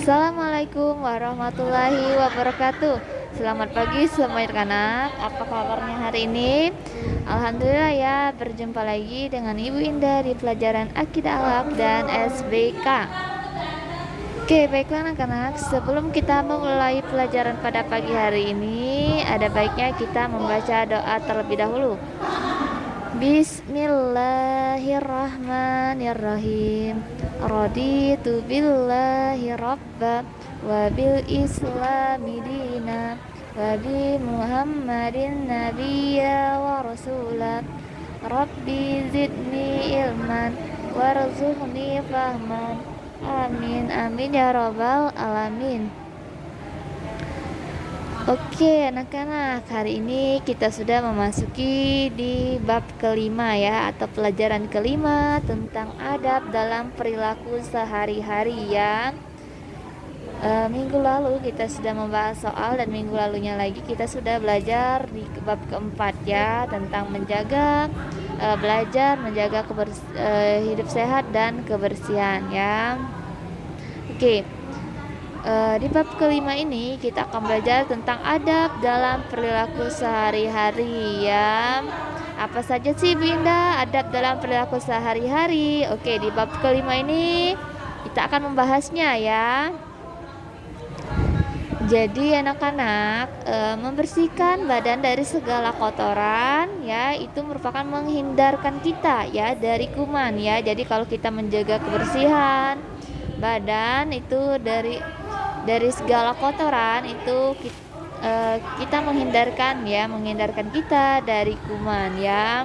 Assalamualaikum warahmatullahi wabarakatuh. Selamat pagi semuanya anak. Apa kabarnya hari ini? Alhamdulillah ya, berjumpa lagi dengan Ibu Indah di pelajaran Akidah Alaf dan SBK. Oke, baiklah anak-anak. Sebelum kita memulai pelajaran pada pagi hari ini, ada baiknya kita membaca doa terlebih dahulu. Bismillahirrahmanirrahim. Raditu billahi rabba wa bil islami dina wa bi muhammadin nabiyya wa rasula. Rabbi zidni ilman warzuqni fahman. Amin amin ya rabbal alamin. Oke anak-anak, hari ini kita sudah memasuki di bab kelima ya, atau pelajaran kelima tentang adab dalam perilaku sehari-hari ya. Minggu lalu kita sudah membahas soal, dan minggu lalunya lagi kita sudah belajar di bab keempat ya, tentang belajar menjaga hidup sehat dan kebersihan ya. Oke. Di bab kelima ini kita akan belajar tentang adab dalam perilaku sehari-hari ya. Apa saja sih Bu Indah adab dalam perilaku sehari-hari? Oke, di bab kelima ini kita akan membahasnya ya. Jadi anak-anak, membersihkan badan dari segala kotoran ya, itu merupakan menghindarkan kita ya dari kuman ya. Jadi kalau kita menjaga kebersihan badan itu dari segala kotoran itu kita menghindarkan kita dari kuman ya.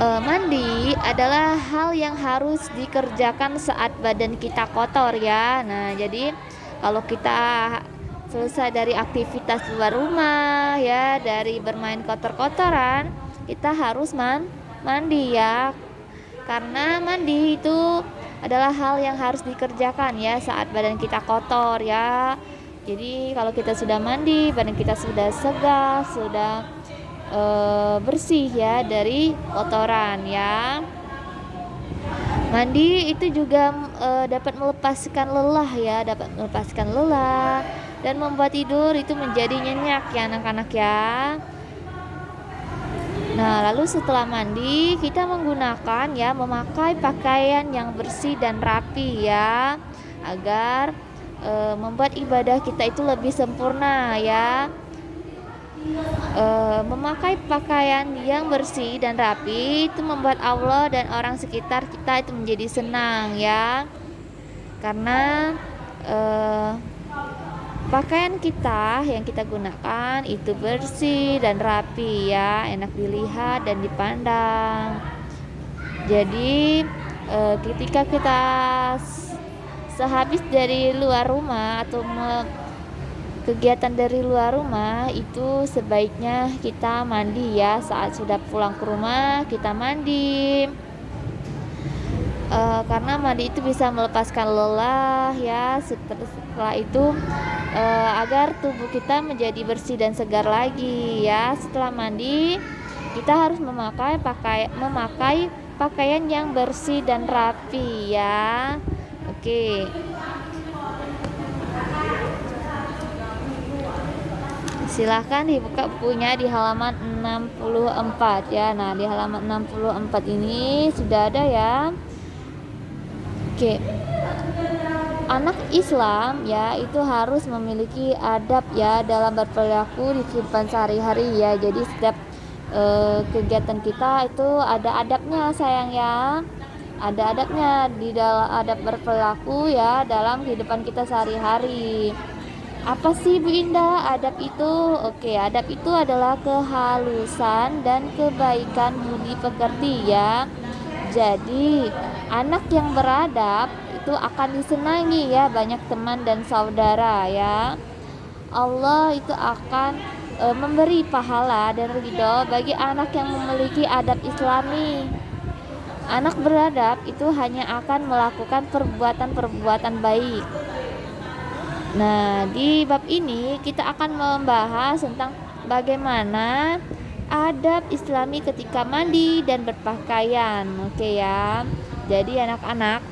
Mandi adalah hal yang harus dikerjakan saat badan kita kotor ya. Nah, jadi kalau kita selesai dari aktivitas luar rumah ya, dari bermain kotor-kotoran, kita harus mandi ya. Karena mandi itu adalah hal yang harus dikerjakan ya saat badan kita kotor ya. Jadi kalau kita sudah mandi, badan kita sudah segar, sudah bersih ya dari kotoran ya. Mandi itu juga dapat melepaskan lelah dan membuat tidur itu menjadi nyenyak ya anak-anak ya. Nah, lalu setelah mandi kita memakai pakaian yang bersih dan rapi ya, agar membuat ibadah kita itu lebih sempurna ya. Memakai pakaian yang bersih dan rapi itu membuat Allah dan orang sekitar kita itu menjadi senang ya, karena pakaian kita yang kita gunakan itu bersih dan rapi ya, enak dilihat dan dipandang. Jadi ketika kita sehabis dari luar rumah atau kegiatan dari luar rumah, itu sebaiknya kita mandi ya. Saat sudah pulang ke rumah kita mandi, karena mandi itu bisa melepaskan lelah ya. Setelah itu agar tubuh kita menjadi bersih dan segar lagi ya. Setelah mandi kita harus memakai pakaian yang bersih dan rapi ya. Oke. Silahkan dibuka bukunya di halaman 64 ya. Nah, di halaman 64 ini sudah ada ya. Oke. Anak Islam ya itu harus memiliki adab ya dalam berperilaku di kehidupan sehari-hari ya. Jadi setiap kegiatan kita itu ada adabnya sayang ya. Ada adabnya di dalam adab berperilaku ya dalam kehidupan kita sehari-hari. Apa sih Bu Indah adab itu? Oke, adab itu adalah kehalusan dan kebaikan budi pekerti ya. Jadi anak yang beradab itu akan disenangi ya banyak teman dan saudara ya. Allah itu akan memberi pahala dan ridho bagi anak yang memiliki adab Islami. Anak beradab itu hanya akan melakukan perbuatan-perbuatan baik. Nah, di bab ini kita akan membahas tentang bagaimana adab Islami ketika mandi dan berpakaian. Oke ya. Jadi anak-anak,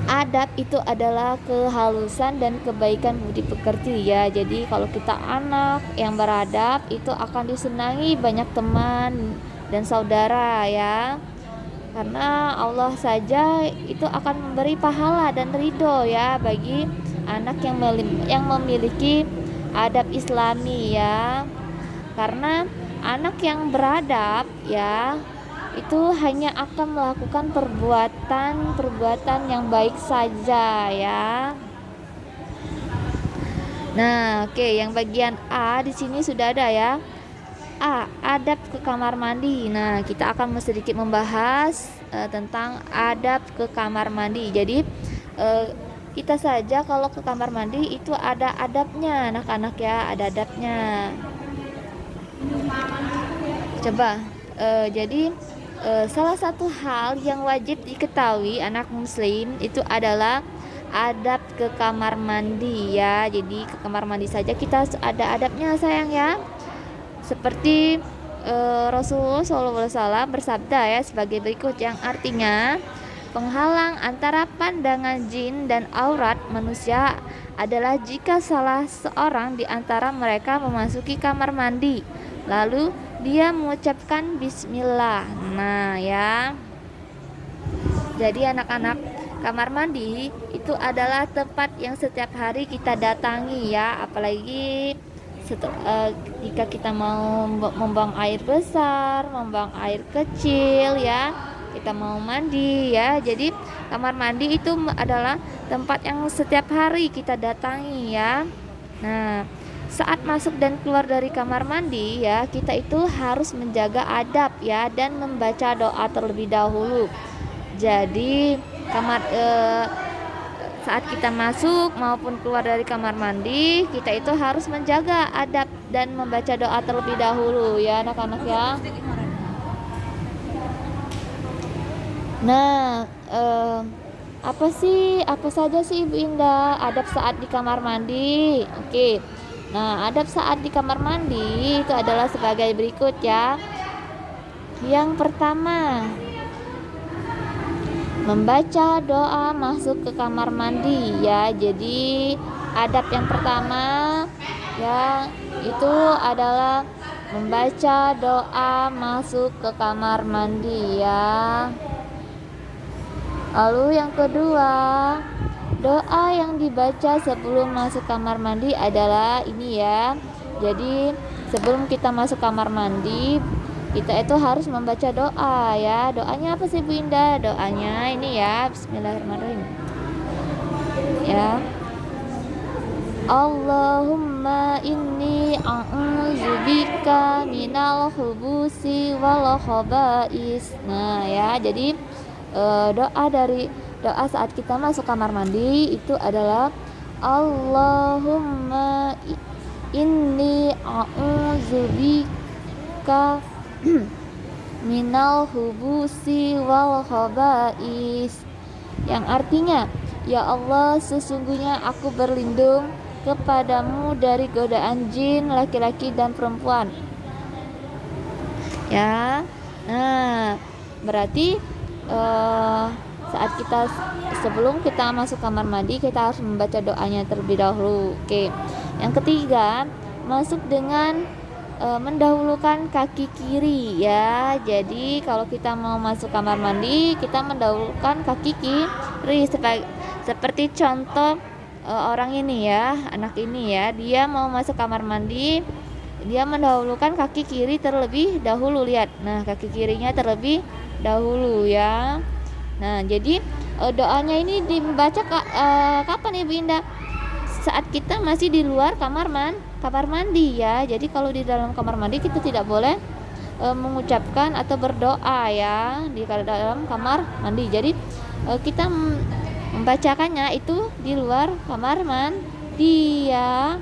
adab itu adalah kehalusan dan kebaikan budi pekerti ya. Jadi kalau kita anak yang beradab itu akan disenangi banyak teman dan saudara ya. Karena Allah saja itu akan memberi pahala dan ridho ya bagi anak yang memiliki adab Islami ya. Karena anak yang beradab ya itu hanya akan melakukan perbuatan yang baik saja ya. Nah, oke, yang bagian A di sini sudah ada ya. A, adab ke kamar mandi. Nah, kita akan sedikit membahas tentang adab ke kamar mandi. Jadi, kita saja kalau ke kamar mandi itu ada adabnya, anak-anak ya, ada adabnya. Coba, jadi salah satu hal yang wajib diketahui anak muslim itu adalah adab ke kamar mandi ya. Jadi ke kamar mandi saja kita ada adabnya sayang ya. Seperti Rasulullah SAW bersabda ya sebagai berikut, yang artinya penghalang antara pandangan jin dan aurat manusia adalah jika salah seorang di antara mereka memasuki kamar mandi lalu dia mengucapkan bismillah. Nah ya, jadi anak-anak, kamar mandi itu adalah tempat yang setiap hari kita datangi ya. Apalagi jika kita mau membuang air besar, membuang air kecil ya, kita mau mandi ya. Jadi kamar mandi itu adalah tempat yang setiap hari kita datangi ya. Nah, saat masuk dan keluar dari kamar mandi ya, kita itu harus menjaga adab ya dan membaca doa terlebih dahulu. Jadi saat kita masuk maupun keluar dari kamar mandi, kita itu harus menjaga adab dan membaca doa terlebih dahulu ya anak-anak ya. Nah, apa saja sih Ibu Indah adab saat di kamar mandi? Oke. Nah, adab saat di kamar mandi itu adalah sebagai berikut ya. Yang pertama, membaca doa masuk ke kamar mandi ya. Jadi adab yang pertama ya itu adalah membaca doa masuk ke kamar mandi ya. Lalu yang kedua, doa yang dibaca sebelum masuk kamar mandi adalah ini ya. Jadi sebelum kita masuk kamar mandi, kita itu harus membaca doa ya. Doanya apa sih Bu Indah? Doanya ini ya, bismillahirrahmanirrahim ya. Allahumma inni a'udzubika minal khubusi wal khaba'is. Nah ya, jadi doa saat kita masuk kamar mandi itu adalah Allahumma inni a'udzubika minal hubusi wal khaba'is, yang artinya, ya Allah, sesungguhnya aku berlindung kepadamu dari godaan jin laki-laki dan perempuan ya. Nah, berarti saat kita sebelum kita masuk kamar mandi kita harus membaca doanya terlebih dahulu. Oke. Yang ketiga, masuk dengan mendahulukan kaki kiri ya. Jadi kalau kita mau masuk kamar mandi kita mendahulukan kaki kiri seperti contoh orang ini ya, anak ini ya, dia mau masuk kamar mandi, dia mendahulukan kaki kiri terlebih dahulu. Lihat, nah kaki kirinya terlebih dahulu ya. Nah, jadi doanya ini dibaca kapan Ibu Indah? Saat kita masih di luar kamar mandi ya. Jadi kalau di dalam kamar mandi kita tidak boleh mengucapkan atau berdoa ya di dalam kamar mandi. Jadi kita membacakannya itu di luar kamar mandi ya.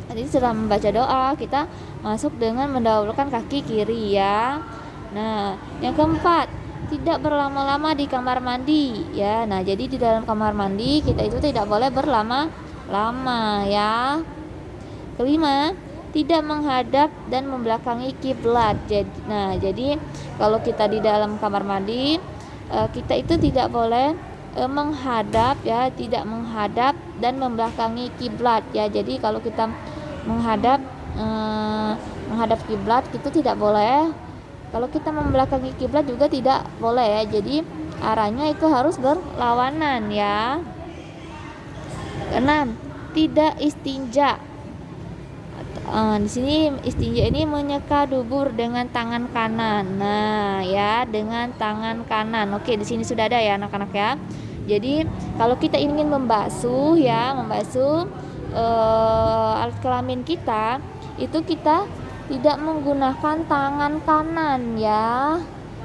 Jadi setelah membaca doa kita masuk dengan mendahulukan kaki kiri ya. Nah, yang keempat, tidak berlama-lama di kamar mandi ya. Nah, jadi di dalam kamar mandi kita itu tidak boleh berlama-lama ya. Kelima, tidak menghadap dan membelakangi kiblat. Jadi kalau kita di dalam kamar mandi kita itu tidak boleh menghadap ya, tidak menghadap dan membelakangi kiblat ya. Jadi kalau kita menghadap kiblat itu tidak boleh. Kalau kita membelakangi kiblat juga tidak boleh ya. Jadi arahnya itu harus berlawanan ya. 6. Tidak istinja. Di sini istinja ini menyeka dubur dengan tangan kanan. Nah, ya, dengan tangan kanan. Oke, di sini sudah ada ya anak-anak ya. Jadi, kalau kita ingin membasuh alat kelamin kita, itu kita tidak menggunakan tangan kanan ya.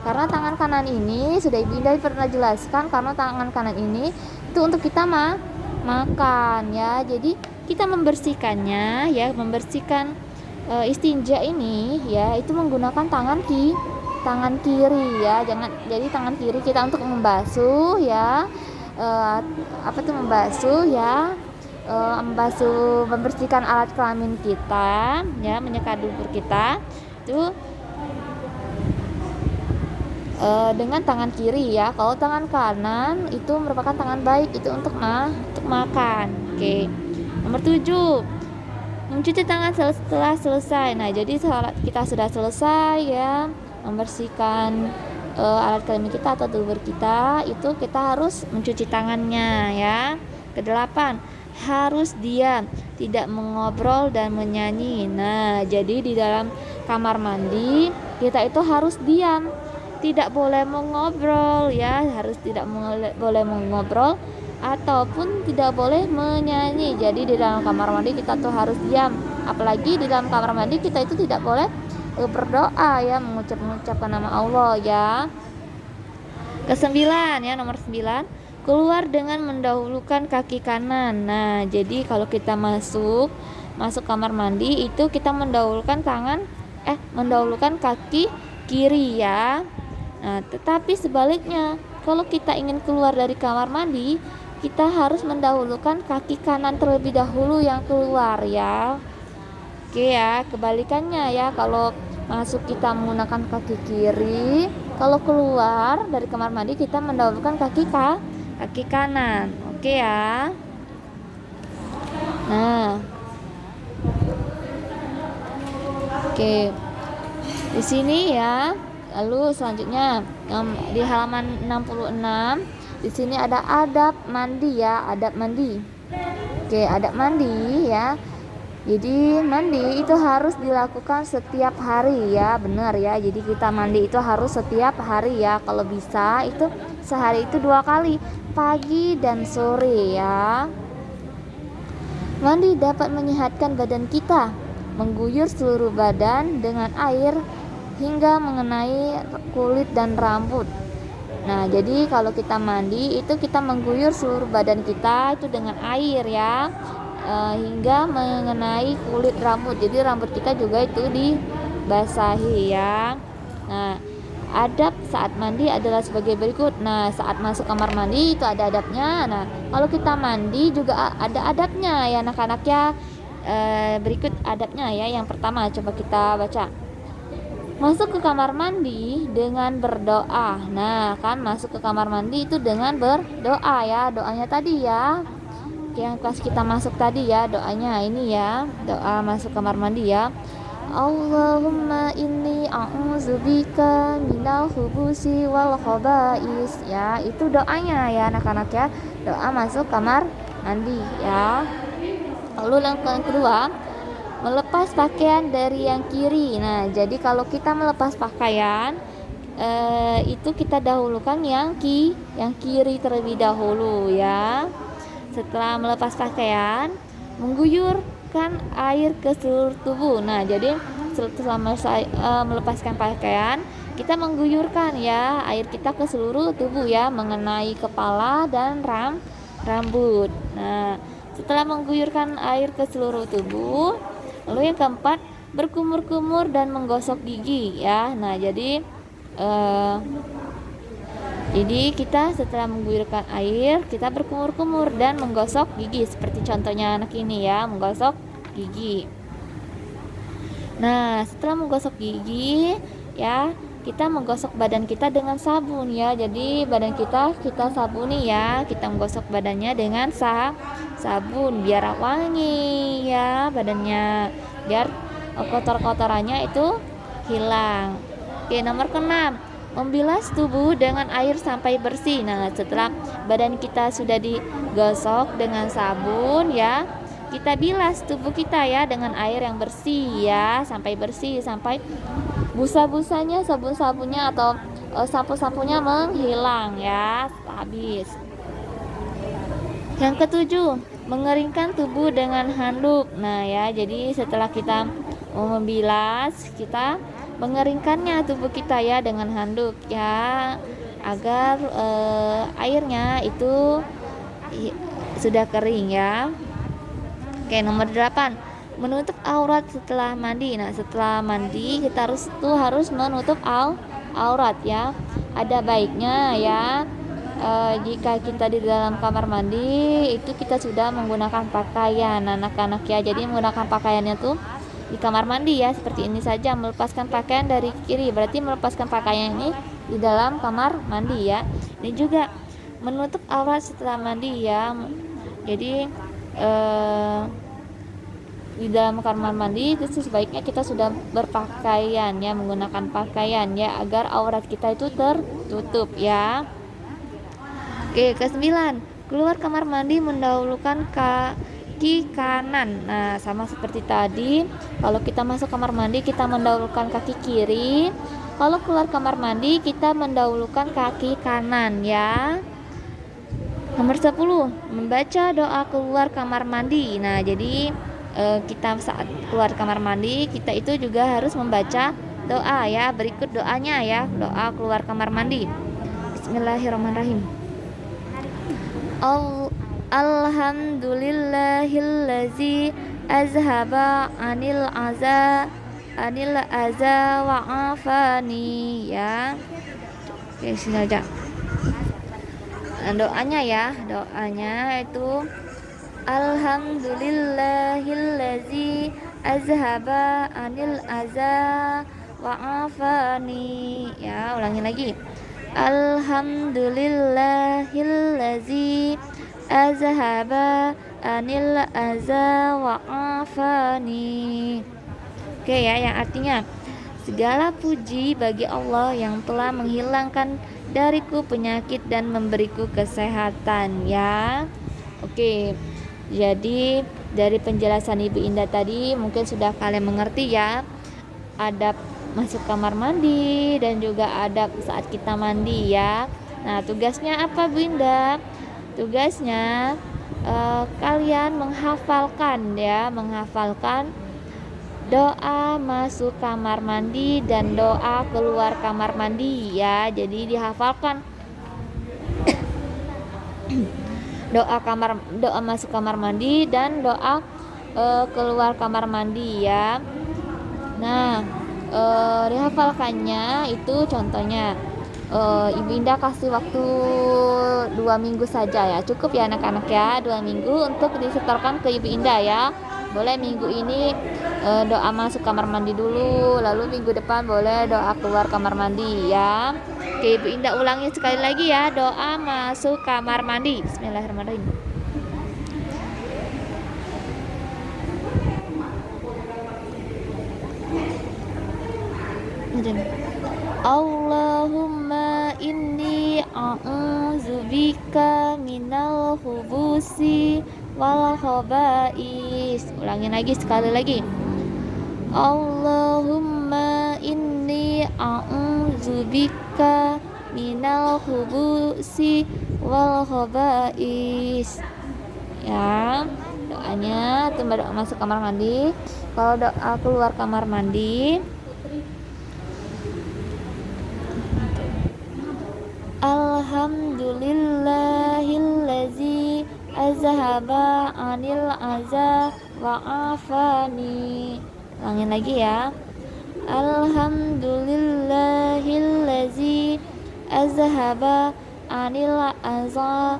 Karena tangan kanan ini sudah Ibunda pernah jelaskan, karena tangan kanan ini itu untuk kita makan ya. Jadi kita membersihkannya ya, membersihkan istinja ini ya, itu menggunakan tangan kiri ya. Jadi tangan kiri kita untuk membasuh ya, membersihkan alat kelamin kita ya, menyeka dubur kita itu dengan tangan kiri ya. Kalau tangan kanan itu merupakan tangan baik, itu untuk makan. Oke. Nomor 7, mencuci tangan setelah selesai. Nah, jadi kita sudah selesai ya membersihkan alat kelamin kita atau dubur kita, itu kita harus mencuci tangannya ya. Ke-8, harus diam, tidak mengobrol dan menyanyi. Nah, jadi di dalam kamar mandi kita itu harus diam, tidak boleh mengobrol ya, tidak boleh mengobrol ataupun tidak boleh menyanyi. Jadi di dalam kamar mandi kita tuh harus diam. Apalagi di dalam kamar mandi kita itu tidak boleh berdoa ya, mengucapkan nama Allah ya. Ke-9 ya, nomor 9, keluar dengan mendahulukan kaki kanan. Nah, jadi kalau kita masuk kamar mandi itu kita mendahulukan kaki kiri ya. Nah, tetapi sebaliknya, kalau kita ingin keluar dari kamar mandi, kita harus mendahulukan kaki kanan terlebih dahulu yang keluar ya. Oke ya, kebalikannya ya, kalau masuk kita menggunakan kaki kiri, kalau keluar dari kamar mandi kita mendahulukan kaki kanan. Oke ya. Nah, oke. Di sini ya. Lalu selanjutnya di halaman 66, di sini ada adab mandi ya, adab mandi. Oke, adab mandi ya. Jadi mandi itu harus dilakukan setiap hari ya, benar ya. Jadi kita mandi itu harus setiap hari ya. Kalau bisa itu sehari itu 2 kali, pagi dan sore ya. Mandi dapat menyehatkan badan kita, mengguyur seluruh badan dengan air hingga mengenai kulit dan rambut. Nah, jadi kalau kita mandi itu kita mengguyur seluruh badan kita itu dengan air ya, hingga mengenai kulit rambut. Jadi rambut kita juga itu dibasahi ya. Nah, adab saat mandi adalah sebagai berikut. Nah, saat masuk kamar mandi itu ada adabnya. Nah, kalau kita mandi juga ada adabnya ya anak-anak ya. Berikut adabnya ya. Yang pertama coba kita baca. Masuk ke kamar mandi dengan berdoa. Nah, kan masuk ke kamar mandi itu dengan berdoa ya. Doanya tadi ya, yang pas kita masuk tadi ya, doanya ini ya, doa masuk kamar mandi ya. Allahumma inni a'udzubika minal khubusi wal khaba'is ya. Itu doanya ya anak-anak ya. Doa masuk kamar mandi ya. Lalu yang kedua, melepas pakaian dari yang kiri. Nah, jadi kalau kita melepas pakaian itu kita dahulukan yang kiri terlebih dahulu ya. Setelah melepas pakaian, mengguyurkan air ke seluruh tubuh. Nah, jadi setelah melepaskan pakaian, kita mengguyurkan ya air kita ke seluruh tubuh ya, mengenai kepala dan rambut. Nah, setelah mengguyurkan air ke seluruh tubuh, lalu yang keempat, berkumur-kumur dan menggosok gigi ya. Nah, jadi kita setelah mengguyurkan air, kita berkumur-kumur dan menggosok gigi seperti contohnya anak ini ya, menggosok gigi. Nah, setelah menggosok gigi ya, kita menggosok badan kita dengan sabun ya. Jadi badan kita sabuni ya. Kita menggosok badannya dengan sabun biar wangi ya badannya. Biar kotor-kotorannya itu hilang. Oke, nomor keenam, membilas tubuh dengan air sampai bersih. Nah, setelah badan kita sudah digosok dengan sabun ya, kita bilas tubuh kita ya dengan air yang bersih ya, sampai bersih, sampai busa-busanya, sabun-sabunnya atau sapu-sapunya menghilang ya, habis. Yang ketujuh, mengeringkan tubuh dengan handuk. Nah ya, jadi setelah kita membilas, kita mengeringkannya tubuh kita ya dengan handuk ya, agar airnya itu sudah kering ya. Oke, nomor 8, menutup aurat setelah mandi. Nah, setelah mandi kita harus menutup aurat ya. Ada baiknya ya, jika kita di dalam kamar mandi itu kita sudah menggunakan pakaian anak-anak ya. Jadi menggunakan pakaiannya tuh di kamar mandi ya, seperti ini saja, melepaskan pakaian dari kiri, berarti melepaskan pakaian ini di dalam kamar mandi ya. Ini juga menutup aurat setelah mandi ya. Jadi di dalam kamar mandi itu sebaiknya kita sudah berpakaian ya, menggunakan pakaian ya, agar aurat kita itu tertutup ya. Oke, ke-9, keluar kamar mandi mendahulukan kaki kanan. Nah, sama seperti tadi, kalau kita masuk kamar mandi kita mendahulukan kaki kiri, kalau keluar kamar mandi kita mendahulukan kaki kanan ya. Nomor 10, membaca doa keluar kamar mandi. Nah, jadi kita saat keluar kamar mandi kita itu juga harus membaca doa ya. Berikut doanya ya, doa keluar kamar mandi. Bismillahirrahmanirrahim. Alhamdulillahillazi azhaba anil aza wa afani ya. Oke, sini aja. Doanya ya, doanya itu Alhamdulillahillazi azhaba anil aza wa afani ya. Ulangi lagi, Alhamdulillahillazi azhaba anil aza wa afani. Oke ya, yang artinya segala puji bagi Allah yang telah menghilangkan dariku penyakit dan memberiku kesehatan ya. Oke, jadi dari penjelasan Ibu Indah tadi mungkin sudah kalian mengerti ya, adab masuk kamar mandi dan juga adab saat kita mandi ya. Nah, tugasnya apa Bu Indah? Tugasnya kalian menghafalkan ya, menghafalkan doa masuk kamar mandi dan doa keluar kamar mandi ya. Jadi dihafalkan doa masuk kamar mandi dan doa keluar kamar mandi ya. Nah, dihafalkannya itu contohnya Ibu Indah kasih waktu 2 minggu saja ya, cukup ya anak-anak ya, 2 minggu untuk disetorkan ke Ibu Indah ya. Boleh minggu ini doa masuk kamar mandi dulu, lalu minggu depan boleh doa keluar kamar mandi ya. Oke, Ibu Indah ulangi sekali lagi ya, doa masuk kamar mandi. Bismillahirrahmanirrahim. Allahumma inni a'udzubika minal khubusi wal khaba'is. Ulangi lagi sekali lagi. Allahumma inni a'udzubika minal khubusi wal khaba'is. Ya, doanya itu doa masuk kamar mandi. Kalau doa keluar kamar mandi, Alhamdulillahillazi azhaba anil aza wa afani. Ulangin lagi ya. Alhamdulillahillazi azhaba anil aza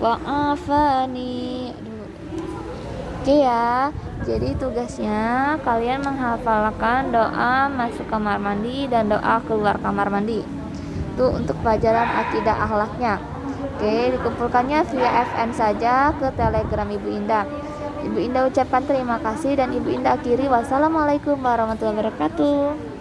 wa afani. Oke ya. Jadi tugasnya kalian menghafalkan doa masuk kamar mandi dan doa keluar kamar mandi. Itu untuk pelajaran akidah akhlaknya. Oke, dikumpulkannya via FN saja ke Telegram Ibu Indah. Ibu Indah ucapkan terima kasih dan Ibu Indah akhiri wassalamualaikum warahmatullahi wabarakatuh.